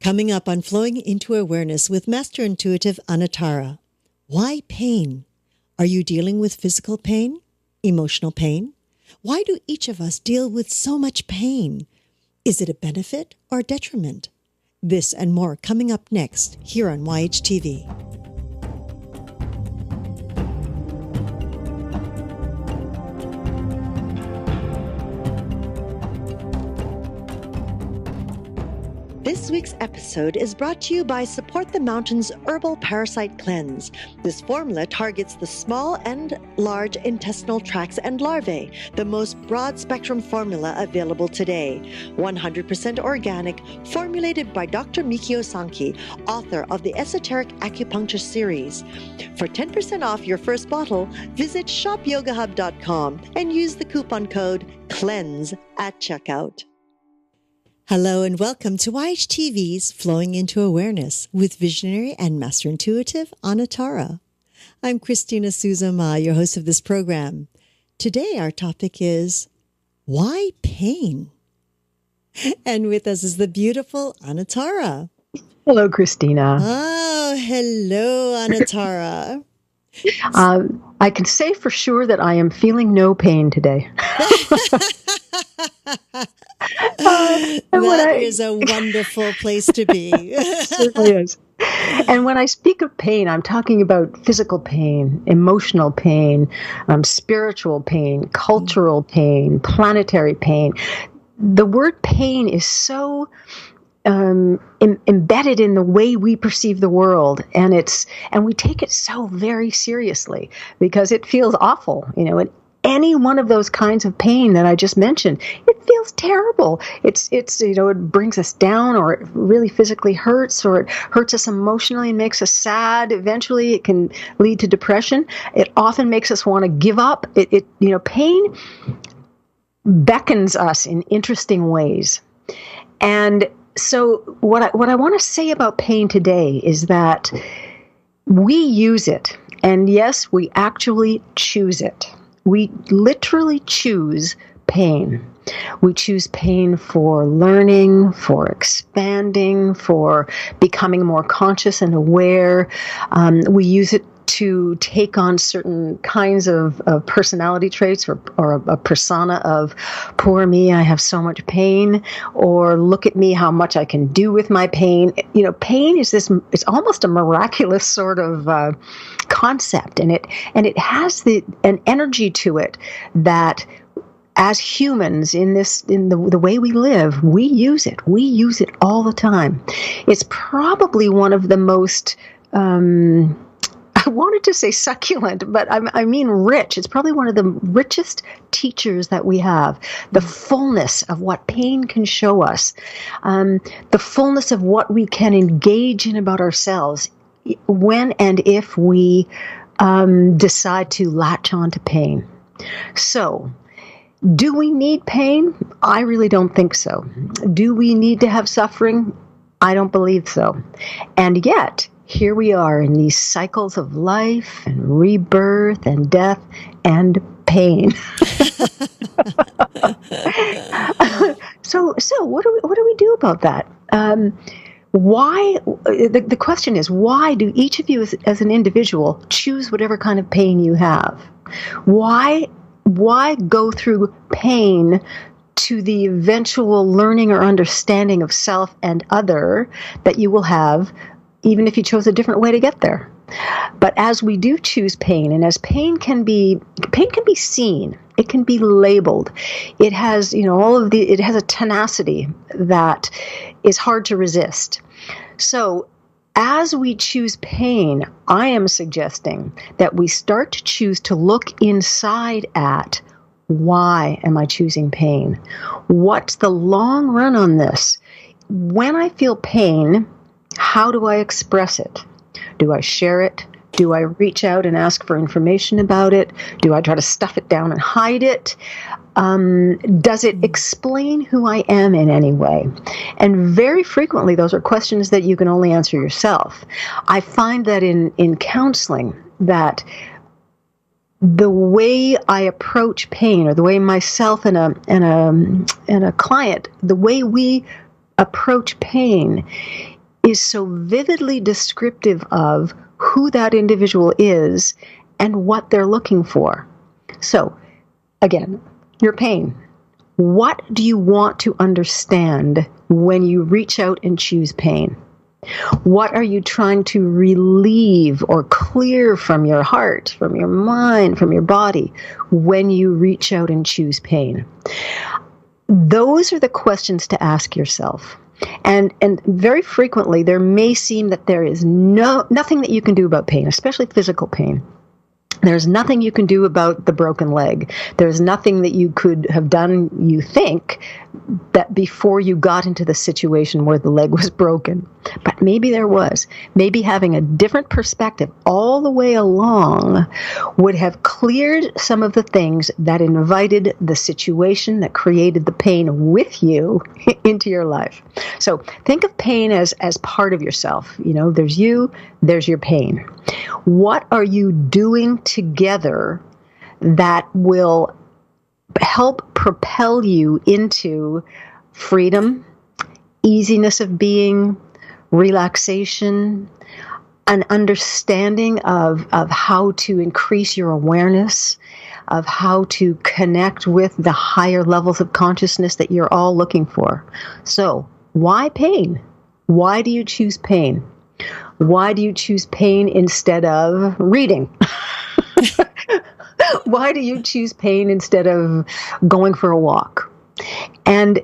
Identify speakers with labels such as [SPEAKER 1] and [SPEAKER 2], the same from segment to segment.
[SPEAKER 1] Coming up on Flowing into Awareness with Master Intuitive Anatara. Why pain? Are you dealing with physical pain? Emotional pain? Why do each of us deal with so much pain? Is it a benefit or a detriment? This and more coming up next here on YHTV. This week's episode is brought to you by Support the Mountains Herbal Parasite Cleanse. This formula targets the small and large intestinal tracts and larvae, the most broad-spectrum formula available today. 100% organic, formulated by Dr. Mikio Sankey, author of the Esoteric Acupuncture series. For 10% off your first bottle, visit shopyogahub.com and use the coupon code CLEANSE at checkout. Hello and welcome to YHTV's Flowing into Awareness with visionary and master intuitive Anatara. I'm Christina Suzuma, your host of this program. Today our topic is, why pain? And with us is the beautiful Anatara.
[SPEAKER 2] Hello, Christina.
[SPEAKER 1] Oh, hello, Anatara.
[SPEAKER 2] I can say for sure that I am feeling no pain today.
[SPEAKER 1] That is a wonderful place to be.
[SPEAKER 2] It certainly is. And when I speak of pain, I'm talking about physical pain, emotional pain, spiritual pain, cultural pain, planetary pain. The word pain is so embedded in the way we perceive the world, and we take it so very seriously because it feels awful, and any one of those kinds of pain that I just mentioned, it feels terrible. It brings us down, or it really physically hurts, or it hurts us emotionally and makes us sad. Eventually it can lead to depression. It often makes us want to give up. Pain beckons us in interesting ways. And so what I want to say about pain today is that we use it, and yes, we actually choose it. We literally choose pain. We choose pain for learning, for expanding, for becoming more conscious and aware. We use it to take on certain kinds of personality traits, or a persona of, poor me, I have so much pain, or look at me, how much I can do with my pain. Pain is it's almost a miraculous sort of concept, and it has an energy to it that, as humans in the way we live, we use it. We use it all the time. It's probably one of the most I wanted to say succulent, but I mean rich. It's probably one of the richest teachers that we have. The fullness of what pain can show us, the fullness of what we can engage in about ourselves when and if we decide to latch on to pain. So, do we need pain? I really don't think so. Do we need to have suffering? I don't believe so. And yet, here we are in these cycles of life and rebirth and death and pain. So what do we do about that? Why? The question is, why do each of you as an individual choose whatever kind of pain you have? Why go through pain to the eventual learning or understanding of self and other that you will have, even if you chose a different way to get there? But as we do choose pain, and as pain can be seen, it can be labeled. It has, it has a tenacity that is hard to resist. So as we choose pain, I am suggesting that we start to choose to look inside at, why am I choosing pain? What's the long run on this? When I feel pain, how do I express it? Do I share it? Do I reach out and ask for information about it? Do I try to stuff it down and hide it? Does it explain who I am in any way? And very frequently, those are questions that you can only answer yourself. I find that in counseling, that the way I approach pain, or the way myself and a client, the way we approach pain is so vividly descriptive of who that individual is and what they're looking for. So, again, your pain. What do you want to understand when you reach out and choose pain? What are you trying to relieve or clear from your heart, from your mind, from your body when you reach out and choose pain? Those are the questions to ask yourself. And very frequently, there may seem that there is nothing that you can do about pain, especially physical pain. There's nothing you can do about the broken leg. There's nothing that you could have done, you think, that before you got into the situation where the leg was broken. But maybe there was. Maybe having a different perspective all the way along would have cleared some of the things that invited the situation that created the pain with you into your life. So think of pain as part of yourself. You know, there's you, there's your pain. What are you doing together that will help propel you into freedom, easiness of being, relaxation, an understanding of how to increase your awareness, of how to connect with the higher levels of consciousness that you're all looking for? So, why pain? Why do you choose pain? Why do you choose pain instead of reading? Why do you choose pain instead of going for a walk? And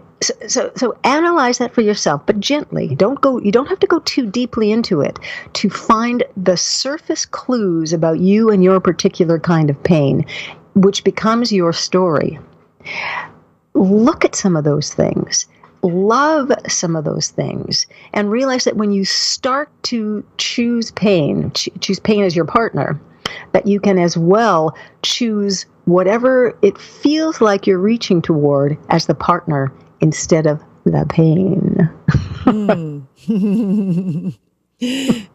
[SPEAKER 2] so analyze that for yourself, but gently. You don't have to go too deeply into it to find the surface clues about you and your particular kind of pain, which becomes your story. Look at some of those things. Love some of those things, and realize that when you start to choose pain as your partner, that you can as well choose whatever it feels like you're reaching toward as the partner instead of the pain.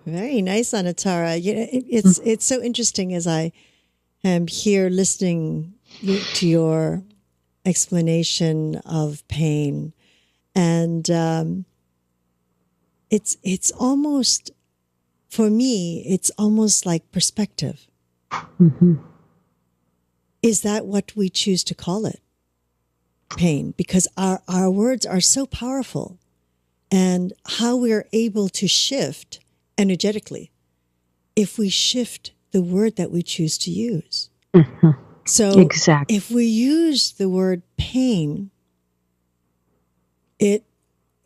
[SPEAKER 1] Very nice, Anatara. You know, it's so interesting as I am here listening to your explanation of pain. And it's almost, for me, it's almost like perspective.
[SPEAKER 2] Mm-hmm.
[SPEAKER 1] Is that what we choose to call it? Pain. Because our words are so powerful, and how we're able to shift energetically if we shift the word that we choose to use.
[SPEAKER 2] Mm-hmm.
[SPEAKER 1] So
[SPEAKER 2] exactly.
[SPEAKER 1] If we use the word pain, it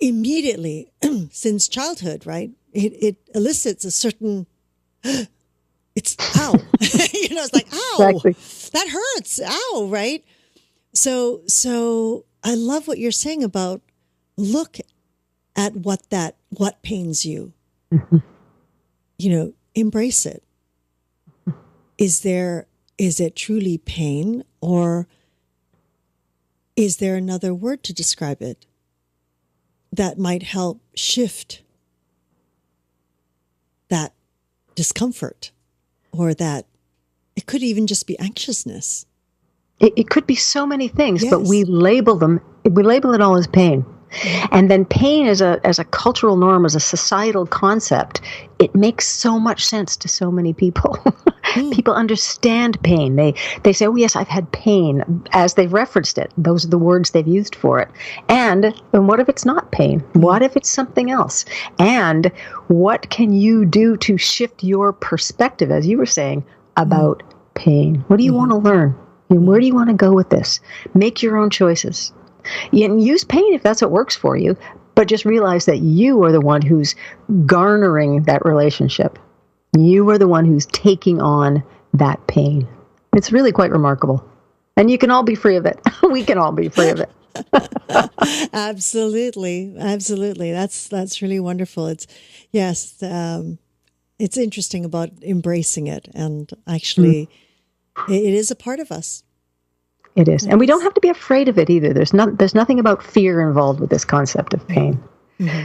[SPEAKER 1] immediately, since childhood, right? It elicits a certain, it's ow. It's like, ow,
[SPEAKER 2] exactly.
[SPEAKER 1] That hurts, ow, right? So I love what you're saying about look at what pains you.
[SPEAKER 2] Mm-hmm.
[SPEAKER 1] Embrace it. Is it truly pain, or is there another word to describe it that might help shift that discomfort, or that it could even just be anxiousness?
[SPEAKER 2] It could be so many things,
[SPEAKER 1] yes.
[SPEAKER 2] But we label it all as pain. And then pain as a cultural norm, as a societal concept, it makes so much sense to so many people. People understand pain. They say, oh yes, I've had pain, as they've referenced it. Those are the words they've used for it. And what if it's not pain? What if it's something else? And what can you do to shift your perspective, as you were saying, about pain? What do you want to learn? And where do you want to go with this? Make your own choices. And use pain if that's what works for you, but just realize that you are the one who's garnering that relationship. You are the one who's taking on that pain. It's really quite remarkable. And you can all be free of it. We can all be free of it.
[SPEAKER 1] Absolutely. Absolutely. That's really wonderful. It's interesting about embracing it. And actually, it is a part of us.
[SPEAKER 2] It is. And we don't have to be afraid of it either. There's nothing about fear involved with this concept of pain. Mm-hmm.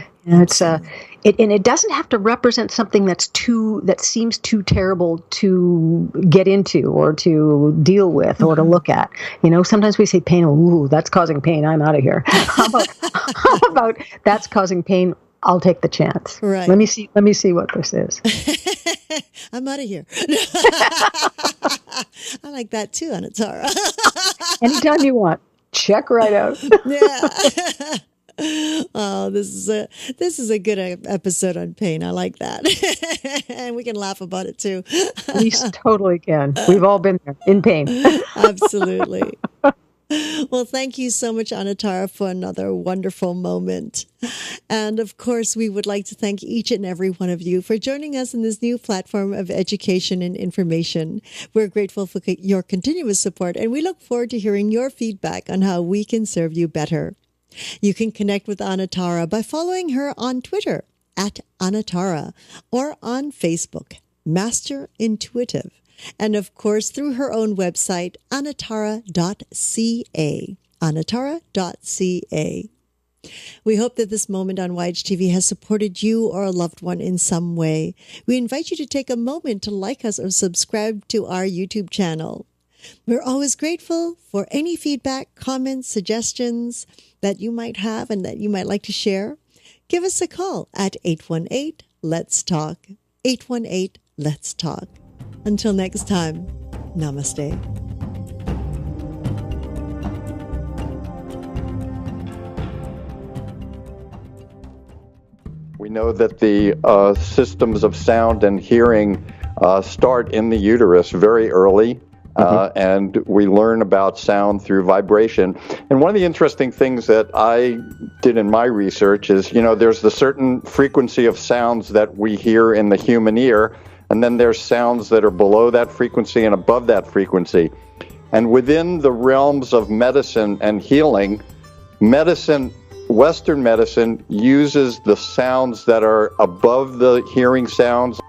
[SPEAKER 2] And it doesn't have to represent something that seems too terrible to get into or to deal with or to look at. Sometimes we say pain, ooh, that's causing pain, I'm out of here. How about that's causing pain, I'll take the chance.
[SPEAKER 1] Right.
[SPEAKER 2] Let me see what this is.
[SPEAKER 1] I'm out of here. I like that too, Anatara.
[SPEAKER 2] Anytime you want. Check right out.
[SPEAKER 1] Yeah. Oh, this is a good episode on pain. I like that. And we can laugh about it too.
[SPEAKER 2] We totally can. We've all been there in pain.
[SPEAKER 1] Absolutely. Well, thank you so much, Anatara, for another wonderful moment. And of course, we would like to thank each and every one of you for joining us in this new platform of education and information. We're grateful for your continuous support, and we look forward to hearing your feedback on how we can serve you better. You can connect with Anatara by following her on Twitter @Anatara or on Facebook, Master Intuitive. And of course, through her own website, anatara.ca. Anatara.ca. We hope that this moment on YHTV has supported you or a loved one in some way. We invite you to take a moment to like us or subscribe to our YouTube channel. We're always grateful for any feedback, comments, suggestions that you might have and that you might like to share. Give us a call at 818-LETS-TALK. 818-LETS-TALK. Until next time, namaste.
[SPEAKER 3] We know that the systems of sound and hearing start in the uterus very early. And we learn about sound through vibration. And one of the interesting things that I did in my research is, there's the certain frequency of sounds that we hear in the human ear, and then there's sounds that are below that frequency and above that frequency. And within the realms of medicine and healing, Western medicine uses the sounds that are above the hearing sounds